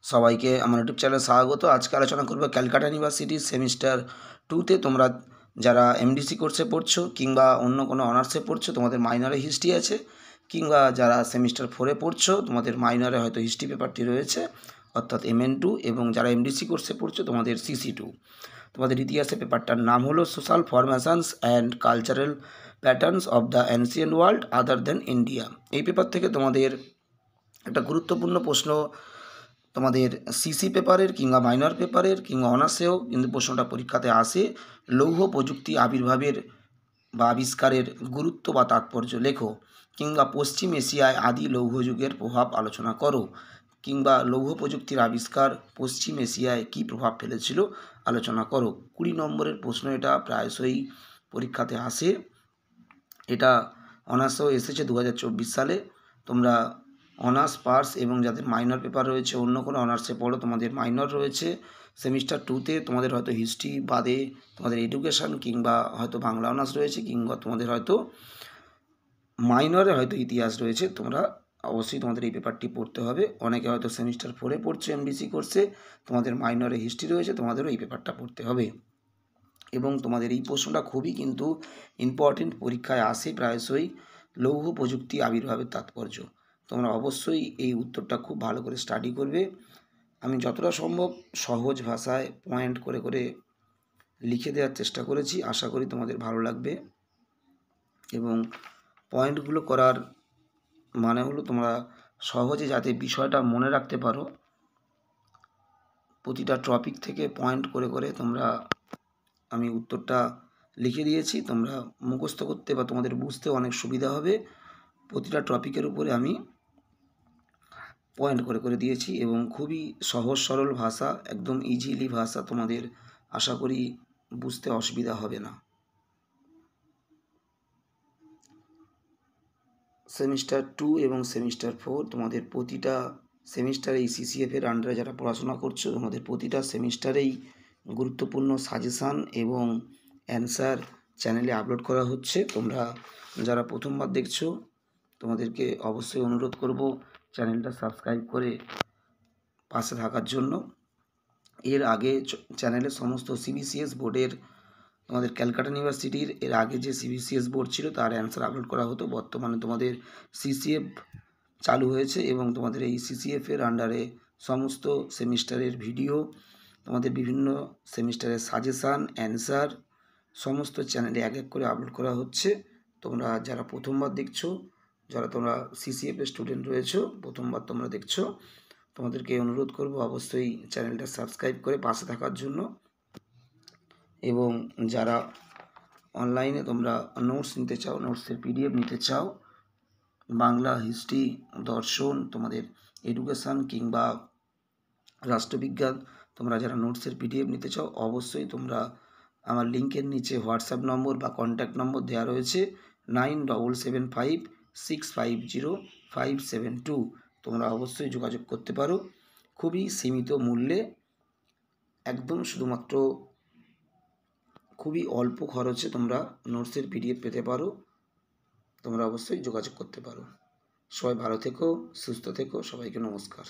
সবাইকে আমার ইউটিউব চ্যানেলে স্বাগত। আজকে আলোচনা করব ক্যালকাটা ইউনিভার্সিটির সেমিস্টার 2তে তোমরা যারা এমডিসি কোর্সে পড়ছো কিংবা অন্য কোনো অনার্সে পড়ছো, তোমাদের মাইনরে হিস্ট্রি আছে, কিংবা যারা সেমিস্টার 4এ পড়ছো তোমাদের মাইনরে হয়তো হিস্ট্রি পেপারটি রয়েছে অর্থাৎ MN2, এবং যারা এমডিসি কোর্সে পড়ছো তোমাদের CC2। তোমাদের ইতিহাসের পেপারটার নাম হলো social formations and cultural patterns of the ancient world other than India. এই পেপার থেকে তোমাদের একটা গুরুত্বপূর্ণ প্রশ্ন তোমাদের সিসি পেপারের কিংবা মাইনর পেপারের কিংবা অনার্সেও কিন্তু প্রশ্নটা পরীক্ষাতে আসে। লৌহ প্রযুক্তি আবির্ভাবের বা আবিষ্কারের গুরুত্ব বা তাৎপর্য লেখো, কিংবা পশ্চিম এশিয়ায় আদি লৌহ যুগের প্রভাব আলোচনা করো, কিংবা লৌহ প্রযুক্তির আবিষ্কার পশ্চিম এশিয়ায় কী প্রভাব ফেলেছিল আলোচনা করো। 20 নম্বরের প্রশ্ন এটা প্রায়শই পরীক্ষাতে আসে। এটা অনার্সেও এসেছে 2024 সালে। তোমরা অনার্স পাস এবং যাদের মাইনর পেপার রয়েছে অন্য কোনো অনার্সে পড়ো, তোমাদের মাইনর রয়েছে সেমিস্টার 2তে, তোমাদের হয়তো হিস্ট্রি বাদে তোমাদের এডুকেশান কিংবা হয়তো বাংলা অনার্স রয়েছে, কিংবা তোমাদের হয়তো মাইনরে হয়তো ইতিহাস রয়েছে। তোমরা অবশ্যই তোমাদের এই পেপারটি পড়তে হবে। অনেকে হয়তো সেমিস্টার 4এ পড়ছো এমডিসি কোর্সে, তোমাদের মাইনরে হিস্ট্রি রয়েছে, তোমাদেরও এই পেপারটা পড়তে হবে। এবং তোমাদের এই প্রশ্নটা খুবই কিন্তু ইম্পর্টেন্ট, পরীক্ষায় আসে প্রায়শই। লৌহ প্রযুক্তি আবির্ভাবের তাৎপর্য। তোমরা অবশ্যই এই উত্তরটা খুব ভালো করে স্টাডি করবে। আমি যতটা সম্ভব সহজ ভাষায় পয়েন্ট করে করে লিখে দেওয়ার চেষ্টা করেছি, আশা করি তোমাদের ভালো লাগবে। এবং পয়েন্টগুলো করার মানে হলো তোমরা সহজে যাতে বিষয়টা মনে রাখতে পারো, প্রতিটা টপিক থেকে পয়েন্ট করে করে তোমরা আমি উত্তরটা লিখে দিয়েছি। তোমরা মুখস্থ করতে বা তোমাদের বুঝতে অনেক সুবিধা হবে। প্রতিটা টপিকের উপরে আমি পয়েন্ট করে করে দিয়েছি এবং খুবই সহজ সরল ভাষা, একদম ইজিলি ভাষা, তোমাদের আশা করি বুঝতে অসুবিধা হবে না। সেমিস্টার 2 এবং সেমিস্টার 4 তোমাদের প্রতিটা সেমিস্টারে এই CCF-এর আন্ডারে যারা পড়াশোনা করছো তোমাদের প্রতিটা সেমিস্টারেই গুরুত্বপূর্ণ সাজেশান এবং অ্যান্সার চ্যানেলে আপলোড করা হচ্ছে। তোমরা যারা প্রথমবার দেখছো তোমাদেরকে অবশ্যই অনুরোধ করব চ্যানেলটা সাবস্ক্রাইব করে পাশে থাকার জন্য। এর আগে চ্যানেলে সমস্ত CBCS বোর্ডের, তোমাদের ক্যালকাটা ইউনিভার্সিটির এর আগে যে CBCS বোর্ড ছিল তার অ্যান্সার আপলোড করা হতো। বর্তমানে তোমাদের CCF চালু হয়েছে এবং তোমাদের এই CCF-এর আন্ডারে সমস্ত সেমিস্টারের ভিডিও, তোমাদের বিভিন্ন সেমিস্টারের সাজেশান, অ্যান্সার সমস্ত চ্যানেলে এক এক করে আপলোড করা হচ্ছে। তোমরা যারা প্রথমবার দেখছো, যারা তোমরা CCF-এর স্টুডেন্ট রয়েছো, প্রথমবার তোমরা দেখছো, তোমাদেরকে অনুরোধ করব অবশ্যই চ্যানেলটা সাবস্ক্রাইব করে পাশে থাকার জন্য। এবং যারা অনলাইনে তোমরা নোটস নিতে চাও, নোটসের PDF নিতে চাও, বাংলা, হিস্ট্রি, দর্শন, তোমাদের এডুকেশান কিংবা রাষ্ট্রবিজ্ঞান, তোমরা যারা নোটসের PDF নিতে চাও অবশ্যই তোমরা আমার লিঙ্কের নিচে হোয়াটসঅ্যাপ নম্বর বা কন্ট্যাক্ট নম্বর দেওয়া রয়েছে 9775650572। তোমরা অবশ্যই যোগাযোগ করতে পারো। খুবই সীমিত মূল্যে, একদম শুধুমাত্র খুবই অল্প খরচে তোমরা নোটসের PDF পেতে পারো। তোমরা অবশ্যই যোগাযোগ করতে পারো। সবাই ভালো থেকো, সুস্থ থেকো, সবাইকে নমস্কার।